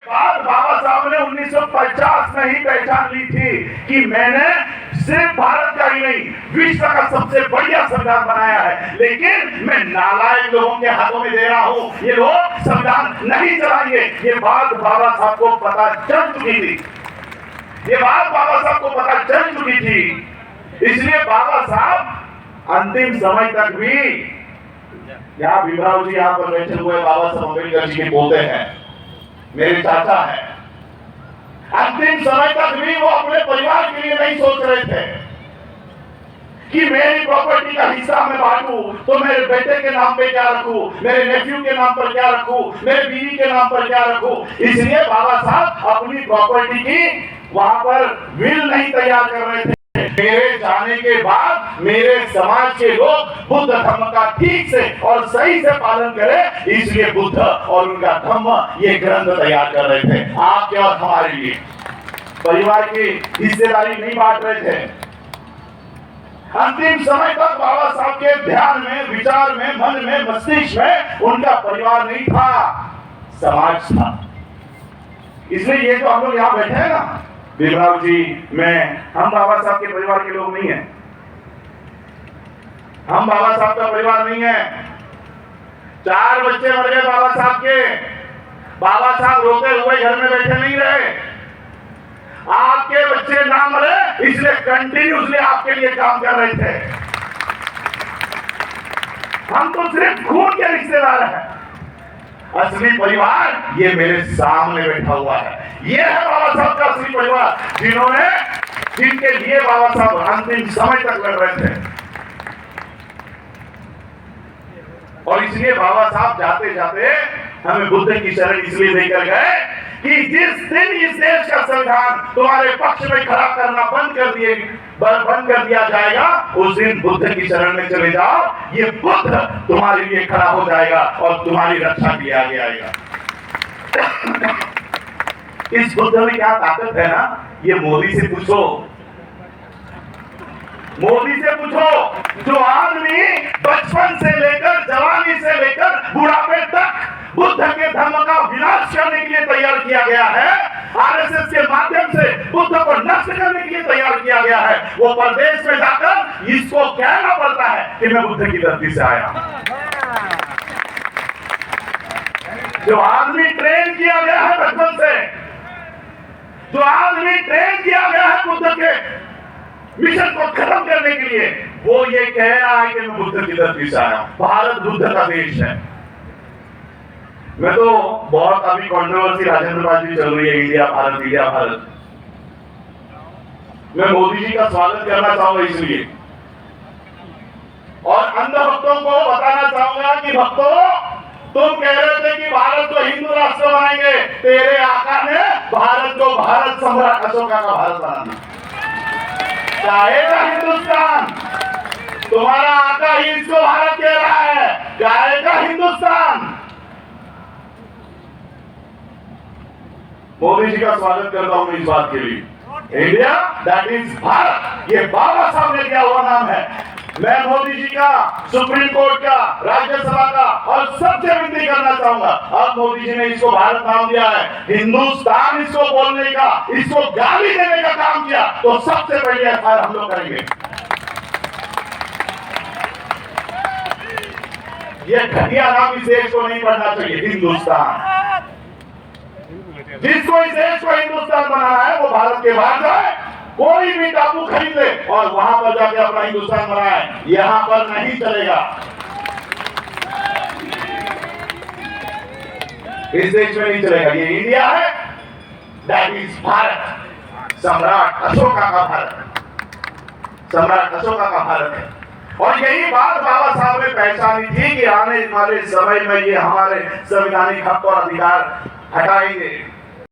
बात बाबा साहब ने 1950 में ही पहचान ली थी कि मैंने सिर्फ भारत का ही नहीं विश्व का सबसे बढ़िया संविधान बनाया है, लेकिन मैं नालायक लोगों के हाथों में दे रहा हूं, ये लोग संविधान नहीं चलाएंगे। ये बात बाबा साहब को पता चल चुकी थी, ये बात बाबा साहब को पता चल चुकी थी। इसलिए बाबा साहब अंतिम समय तक भी, यहाँ भीमराव जी यहाँ पर बैठे हुए बाबा साहब अम्बेडकर जी के पोते हैं, मेरे चाचा है, अंतिम समय तक भी वो अपने परिवार के लिए नहीं सोच रहे थे कि मेरी प्रॉपर्टी का हिस्सा मैं बांटूं तो मेरे बेटे के नाम पे क्या रखूं, मेरे नेफ्यू के नाम पर क्या रखूं, मेरे बीवी के नाम पर क्या रखूं। इसलिए बाबा साहब अपनी प्रॉपर्टी की वहां पर विल नहीं तैयार कर रहे थे। मेरे जाने के बाद मेरे समाज के लोग बुद्ध धर्म का ठीक से और सही से पालन करें, इसलिए बुद्ध और उनका धर्म ये ग्रंथ तैयार कर रहे थे आपके और हमारे लिए। परिवार की हिस्सेदारी नहीं बांट रहे थे। अंतिम समय तक बाबा साहब के ध्यान में, विचार में, मन में, मस्तिष्क में उनका परिवार नहीं था, समाज था। इसलिए ये जो हम लोग यहाँ बैठे हैं ना, भीमराव जी, मैं, हम बाबा साहब के परिवार के लोग नहीं हैं, हम बाबा साहब का परिवार नहीं है। 4 बच्चे मर गए बाबा साहब के, बाबा साहब रोते हुए घर में बैठे नहीं रहे। आपके बच्चे ना मरे इसलिए कंटिन्यूसली आपके लिए काम कर रहे थे। हम तो सिर्फ खून के रिश्तेदार हैं, असली परिवार ये मेरे सामने बैठा हुआ है। ये है बाबा साहब का असली परिवार, जिनके लिए बाबा साहब अंतिम समय तक लड़ रहे थे। और इसलिए बाबा साहब जाते जाते हमें बुद्ध की शरण इसलिए देकर गए कि जिस दिन इस देश का संविधान तुम्हारे पक्ष में खड़ा करना बंद कर दिया जाएगा, उस दिन बुद्ध की शरण में चले जाओ, ये बुद्ध तुम्हारे लिए खड़ा हो जाएगा और तुम्हारी रक्षा के लिए आगे आएगा। इस बुद्ध में क्या ताकत है ना, ये मोदी से पूछो, मोदी से पूछो, जो आदमी बचपन से लेकर जवानी से लेकर बुढ़ापे तक बुद्ध के धर्म का विनाश करने के लिए तैयार किया गया है, आरएसएस के माध्यम से बुद्ध को नष्ट करने के लिए तैयार किया गया है, वो प्रदेश में जाकर इसको कहना पड़ता है कि मैं बुद्ध की धरती से आया। जो आदमी ट्रेन किया गया है बचपन से, जो आदमी ट्रेन किया गया है बुद्ध के मिशन को खत्म करने के लिए, वो ये कह रहा है कि मैं बुद्ध की धरती से आया। भारत बुद्ध का देश है। मैं तो बहुत अभी कंट्रोवर्सी राजेंद्रबाजी चल रही है, इंडिया भारत, इंडिया भारत। मैं मोदी जी का स्वागत करना चाहूंगा इसलिए, और अंध भक्तों को बताना चाहूंगा कि भक्तों, तुम कह रहे थे कि भारत को हिंदू राष्ट्र बनाएंगे, तेरे आका ने भारत को भारत सम्राट अशोका का भारत बना दिया। चाहेगा हिंदुस्तान, तुम्हारा आका ही इसको भारत कह रहा है, चाहेगा हिंदुस्तान। मोदी जी का स्वागत करता हूं इस बात के लिए। इंडिया दैट इज भारत, ये बाबा साहब ने दिया हुआ नाम है। मैं मोदी जी का, सुप्रीम कोर्ट का, राज्यसभा का और सबसे विनती करना चाहूंगा, अब मोदी जी ने इसको भारत नाम दिया है, हिंदुस्तान इसको बोलने का, इसको गाली देने का काम किया तो सबसे पहले एफआईआर हम लोग करेंगे। ये घटिया नाम इस देश को नहीं पढ़ना चाहिए, हिंदुस्तान। जिसको इस देश को हिंदुस्तान बनाना है वो भारत के बाहर जाए, कोई भी टापू खरीद ले और वहां पर जाके अपना हिंदुस्तान बनाए, यहां पर नहीं चलेगा। इस देश में नहीं चलेगा। ये इंडिया है, दैट इज भारत, सम्राट अशोका का भारत, सम्राट अशोका का भारत है। और यही बात बाबा साहब ने पहचानी थी कि आने वाले समय में ये हमारे संवैधानिक हक और अधिकार हटाएंगे।